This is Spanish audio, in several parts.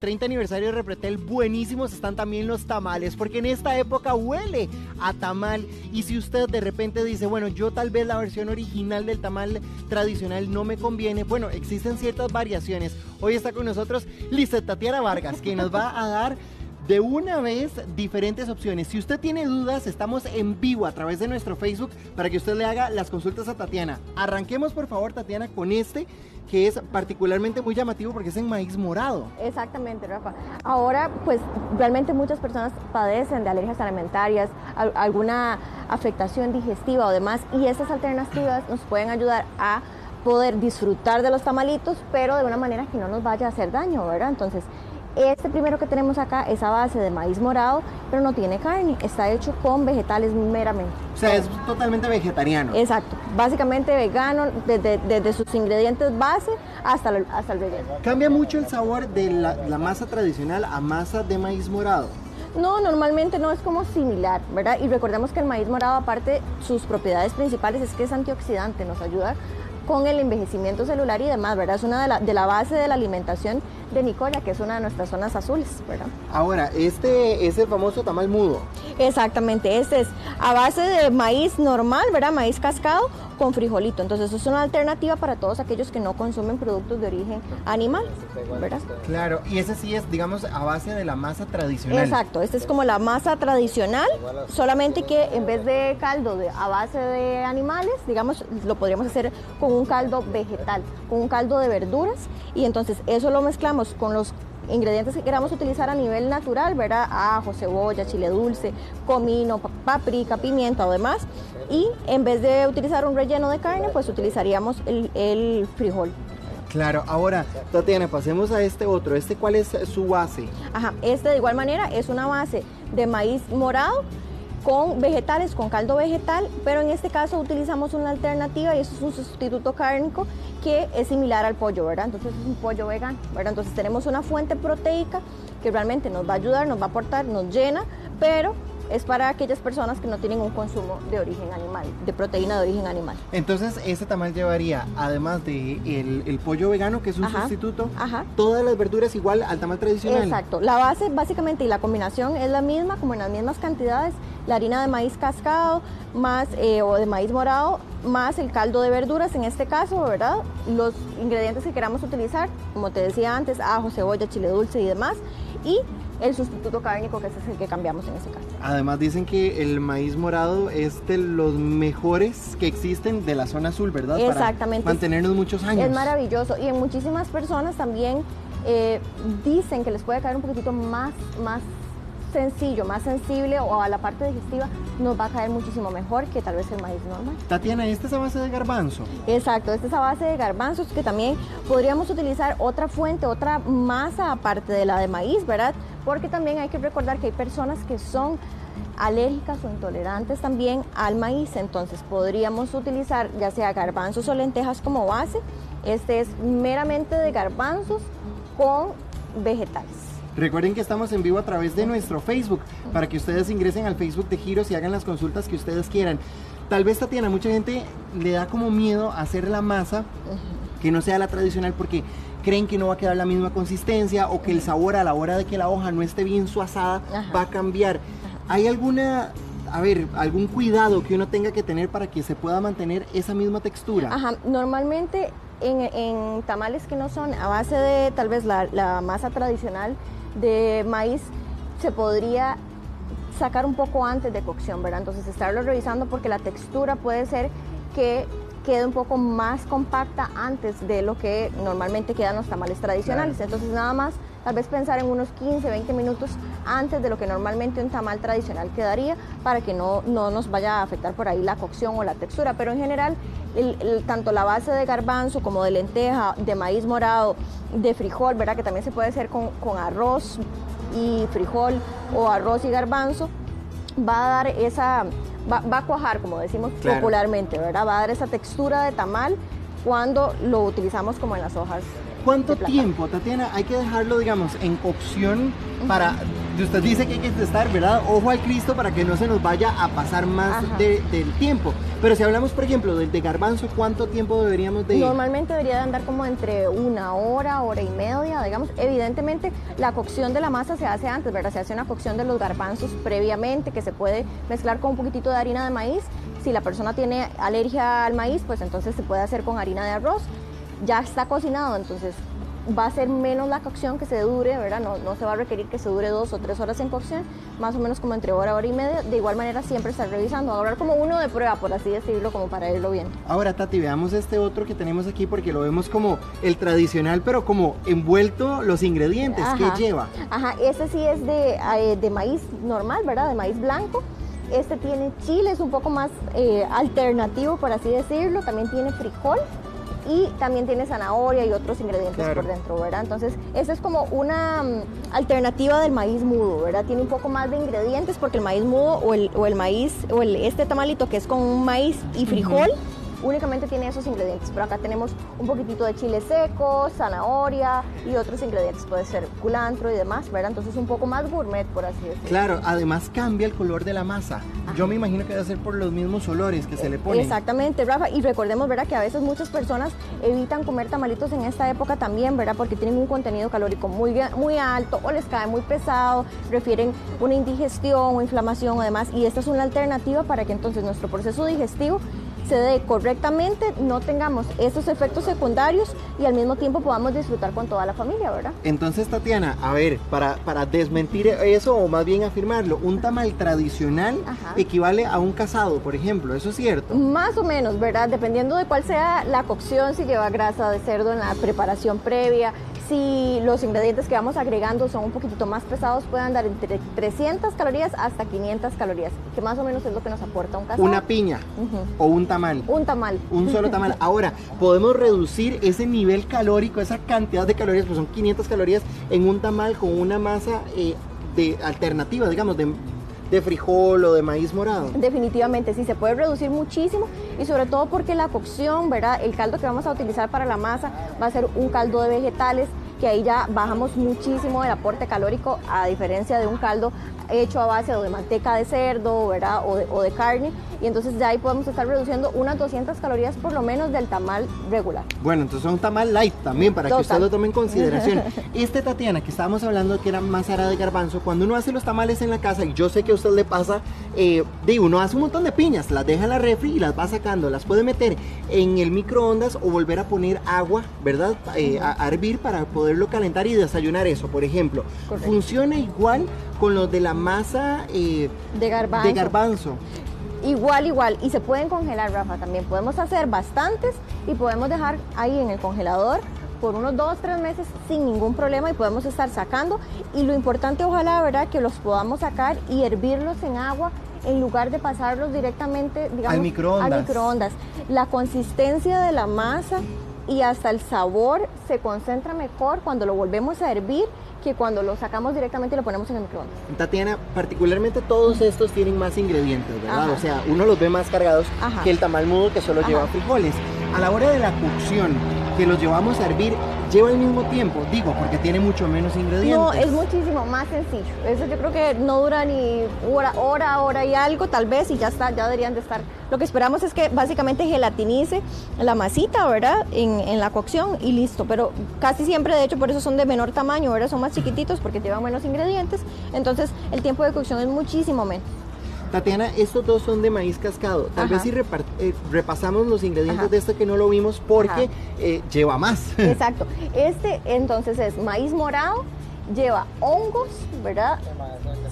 30 aniversario de Repretel, buenísimos están también los tamales, porque en esta época huele a tamal. Y si usted de repente dice, bueno, yo tal vez la versión original del tamal tradicional no me conviene, bueno, existen ciertas variaciones. Hoy está con nosotros Lizeth Tatiana Vargas, que nos va a dar de una vez diferentes opciones. Si usted tiene dudas, estamos en vivo a través de nuestro Facebook para que usted le haga las consultas a Tatiana. Arranquemos por favor, Tatiana, con este que es particularmente muy llamativo porque es en maíz morado. Exactamente, Rafa. Ahora, pues realmente muchas personas padecen de alergias alimentarias, alguna afectación digestiva o demás, y estas alternativas nos pueden ayudar a poder disfrutar de los tamalitos, pero de una manera que no nos vaya a hacer daño, ¿verdad? Entonces, este primero que tenemos acá es a base de maíz morado, pero no tiene carne, está hecho con vegetales meramente. O sea, es totalmente vegetariano. Exacto, básicamente vegano, desde sus ingredientes base hasta el relleno. ¿Cambia mucho el sabor de la masa tradicional a masa de maíz morado? No, normalmente no, es como similar, ¿verdad? Y recordemos que el maíz morado, aparte, sus propiedades principales es que es antioxidante, nos ayuda con el envejecimiento celular y demás, ¿verdad? Es una de la base de la alimentación de Nicoya, que es una de nuestras zonas azules, ¿verdad? Ahora, este es el famoso tamal mudo. Exactamente, este es a base de maíz normal, ¿verdad? Maíz cascado con frijolito. Entonces, es una alternativa para todos aquellos que no consumen productos de origen animal, ¿verdad? Claro, y ese sí es, digamos, a base de la masa tradicional. Exacto, este es como la masa tradicional, solamente que en vez de caldo a base de animales, digamos, lo podríamos hacer con un caldo vegetal, con un caldo de verduras, y entonces eso lo mezclamos con los ingredientes que queramos utilizar a nivel natural, ¿verdad? Ajo, cebolla, chile dulce, comino, paprika, pimienta o demás. Y en vez de utilizar un relleno de carne, pues utilizaríamos el frijol. Claro, ahora, Tatiana, pasemos a este otro. ¿Cuál es su base? Ajá, este de igual manera es una base de maíz morado con vegetales, con caldo vegetal, pero en este caso utilizamos una alternativa y eso es un sustituto cárnico que es similar al pollo, ¿verdad? Entonces es un pollo vegano, ¿verdad? Entonces tenemos una fuente proteica que realmente nos va a ayudar, nos va a aportar, nos llena, pero es para aquellas personas que no tienen un consumo de origen animal, de proteína de origen animal. Entonces, este tamal llevaría, además de el pollo vegano, que es un sustituto, todas las verduras igual al tamal tradicional. Exacto. La base, básicamente, y la combinación es la misma, como en las mismas cantidades, la harina de maíz cascado, más o de maíz morado, más el caldo de verduras, en este caso, ¿verdad? Los ingredientes que queramos utilizar, como te decía antes, ajo, cebolla, chile dulce y demás, y el sustituto cárnico, que ese es el que cambiamos en ese caso. Además dicen que el maíz morado es de los mejores que existen de la zona azul, ¿verdad? Exactamente. Para mantenernos muchos años. Es maravilloso, y en muchísimas personas también dicen que les puede caer un poquitito más sencillo, más sensible, o a la parte digestiva nos va a caer muchísimo mejor que tal vez el maíz normal. Tatiana, ¿este es a base de garbanzo? Exacto, este es a base de garbanzos, que también podríamos utilizar otra fuente, otra masa aparte de la de maíz, ¿verdad? Porque también hay que recordar que hay personas que son alérgicas o intolerantes también al maíz, entonces podríamos utilizar ya sea garbanzos o lentejas como base. Este es meramente de garbanzos con vegetales. Recuerden que estamos en vivo a través de nuestro Facebook, para que ustedes ingresen al Facebook de Giros y hagan las consultas que ustedes quieran. Tal vez, Tatiana, mucha gente le da como miedo hacer la masa que no sea la tradicional porque creen que no va a quedar la misma consistencia, o que el sabor a la hora de que la hoja no esté bien suazada va a cambiar. ¿Hay algún cuidado que uno tenga que tener para que se pueda mantener esa misma textura? Normalmente en tamales que no son a base de tal vez la masa tradicional de maíz, se podría sacar un poco antes de cocción, ¿verdad? Entonces estarlo revisando, porque la textura puede ser que quede un poco más compacta antes de lo que normalmente quedan los tamales tradicionales. Claro. Entonces nada más tal vez pensar en unos 15, 20 minutos antes de lo que normalmente un tamal tradicional quedaría, para que no nos vaya a afectar por ahí la cocción o la textura. Pero en general, tanto la base de garbanzo como de lenteja, de maíz morado, de frijol, ¿verdad? Que también se puede hacer con arroz y frijol, o arroz y garbanzo, va a dar va a cuajar, como decimos popularmente, ¿verdad? Va a dar esa textura de tamal cuando lo utilizamos como en las hojas. ¿Cuánto tiempo, Tatiana, hay que dejarlo, digamos, en cocción para usted dice que hay que estar, ¿verdad? Ojo al Cristo para que no se nos vaya a pasar más del tiempo. Pero si hablamos, por ejemplo, del de garbanzo, ¿cuánto tiempo deberíamos de ir? Normalmente debería de andar como entre 1 hora, hora y media, digamos. Evidentemente, la cocción de la masa se hace antes, ¿verdad? Se hace una cocción de los garbanzos previamente, que se puede mezclar con un poquitito de harina de maíz. Si la persona tiene alergia al maíz, pues entonces se puede hacer con harina de arroz. Ya está cocinado, entonces va a ser menos la cocción que se dure, ¿verdad? No se va a requerir que se dure 2 o 3 horas en cocción, más o menos como entre hora y media. De igual manera siempre estar revisando, ahorrar como uno de prueba, por así decirlo, como para irlo viendo. Ahora, Tati, veamos este otro que tenemos aquí porque lo vemos como el tradicional, pero como envuelto los ingredientes. ¿Qué lleva? Ajá, este sí es de maíz normal, ¿verdad? De maíz blanco. Este tiene chile, es un poco más alternativo, por así decirlo. También tiene frijol. Y también tiene zanahoria y otros ingredientes por dentro, ¿verdad? Entonces, esa es como una alternativa del maíz mudo, ¿verdad? Tiene un poco más de ingredientes porque el maíz mudo este tamalito que es con un maíz y frijol, únicamente tiene esos ingredientes, pero acá tenemos un poquitito de chile seco, zanahoria y otros ingredientes, puede ser culantro y demás, ¿verdad? Entonces un poco más gourmet, por así decirlo. Claro, además cambia el color de la masa. Yo me imagino que debe ser por los mismos olores que se le ponen. Exactamente, Rafa, y recordemos, ¿verdad?, que a veces muchas personas evitan comer tamalitos en esta época también, ¿verdad?, porque tienen un contenido calórico muy alto o les cae muy pesado, refieren una indigestión o inflamación o demás, y esta es una alternativa para que entonces nuestro proceso digestivo se dé correctamente, no tengamos esos efectos secundarios y al mismo tiempo podamos disfrutar con toda la familia, ¿verdad? Entonces, Tatiana, a ver, para desmentir eso o más bien afirmarlo, un tamal tradicional equivale a un casado, por ejemplo, ¿eso es cierto? Más o menos, ¿verdad? Dependiendo de cuál sea la cocción, si lleva grasa de cerdo en la preparación previa, si los ingredientes que vamos agregando son un poquitito más pesados, pueden dar entre 300 calorías hasta 500 calorías, que más o menos es lo que nos aporta un casado. Una piña o un tamal. Un tamal. Un solo tamal. Ahora, podemos reducir ese nivel calórico, esa cantidad de calorías, pues son 500 calorías en un tamal con una masa de alternativa, digamos, de frijol o de maíz morado. Definitivamente, sí, se puede reducir muchísimo y sobre todo porque la cocción, ¿verdad? El caldo que vamos a utilizar para la masa va a ser un caldo de vegetales, que ahí ya bajamos muchísimo el aporte calórico a diferencia de un caldo hecho a base de manteca de cerdo, ¿verdad? O de carne, y entonces ya ahí podemos estar reduciendo unas 200 calorías por lo menos del tamal regular. Bueno, entonces un tamal light también para que usted lo tome en consideración. Tatiana, que estábamos hablando que era masa de garbanzo, cuando uno hace los tamales en la casa, y yo sé que a usted le pasa, uno hace un montón de piñas, las deja en la refri y las va sacando, las puede meter en el microondas o volver a poner agua, ¿verdad? A hervir para poderlo calentar y desayunar eso, por ejemplo. Correcto. Funciona igual con los de la masa de garbanzo. Igual, y se pueden congelar, Rafa, también podemos hacer bastantes y podemos dejar ahí en el congelador por unos 2-3 meses sin ningún problema y podemos estar sacando, y lo importante, ojalá, ¿verdad?, que los podamos sacar y hervirlos en agua en lugar de pasarlos directamente, digamos, al microondas. La consistencia de la masa y hasta el sabor se concentra mejor cuando lo volvemos a hervir que cuando lo sacamos directamente y lo ponemos en el microondas. Tatiana, particularmente todos estos tienen más ingredientes, ¿verdad? O sea, uno los ve más cargados que el tamal mudo, que solo lleva frijoles. A la hora de la cocción, que los llevamos a hervir, lleva el mismo tiempo, digo, porque tiene mucho menos ingredientes. No, es muchísimo más sencillo. Eso yo creo que no dura ni hora y algo, tal vez, y ya deberían de estar. Lo que esperamos es que básicamente gelatinice la masita, ¿verdad?, en la cocción y listo. Pero casi siempre, de hecho, por eso son de menor tamaño, ¿verdad? Son más chiquititos porque llevan menos ingredientes. Entonces, el tiempo de cocción es muchísimo menos. Tatiana, estos dos son de maíz cascado. Tal vez si repasamos los ingredientes de este que no lo vimos porque lleva más. Exacto. Entonces es maíz morado, lleva hongos, ¿verdad?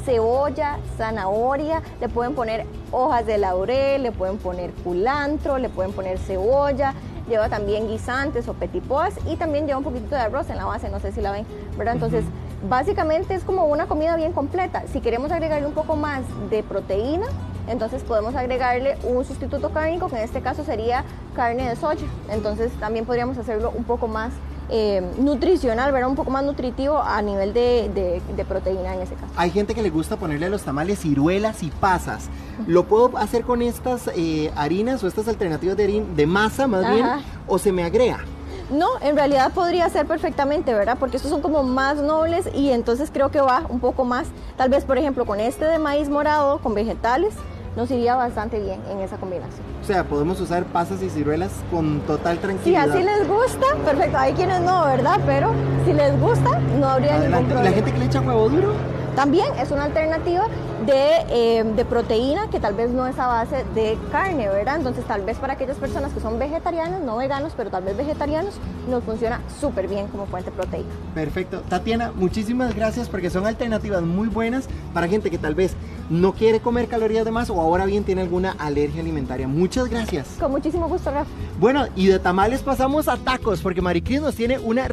Cebolla, zanahoria, le pueden poner hojas de laurel, le pueden poner culantro, le pueden poner cebolla, lleva también guisantes o petit pois y también lleva un poquitito de arroz en la base, no sé si la ven, ¿verdad? Entonces, básicamente es como una comida bien completa. Si queremos agregarle un poco más de proteína, entonces podemos agregarle un sustituto cárnico, que en este caso sería carne de soya. Entonces también podríamos hacerlo un poco más nutricional, ¿verdad? Un poco más nutritivo a nivel de proteína en ese caso. Hay gente que le gusta ponerle a los tamales ciruelas y pasas. ¿Lo puedo hacer con estas harinas o estas alternativas de masa más bien? ¿O se me agrega? No, en realidad podría ser perfectamente, ¿verdad? Porque estos son como más nobles y entonces creo que va un poco más, tal vez por ejemplo con este de maíz morado, con vegetales, nos iría bastante bien en esa combinación. O sea, podemos usar pasas y ciruelas con total Si tranquilidad. así les gusta, perfecto, hay quienes no, ¿verdad? Pero si les gusta, no habría ningún Adelante. ¿Y problema. la gente que le echa huevo duro? También es una alternativa de proteína que tal vez no es a base de carne, ¿verdad? Entonces tal vez para aquellas personas que son vegetarianas, no veganos, pero tal vez vegetarianos, nos funciona súper bien como fuente proteica. Perfecto. Tatiana, muchísimas gracias porque son alternativas muy buenas para gente que tal vez no quiere comer calorías de más o ahora bien tiene alguna alergia alimentaria. Muchas gracias. Con muchísimo gusto, Rafa. Bueno, y de tamales pasamos a tacos porque Maricris nos tiene una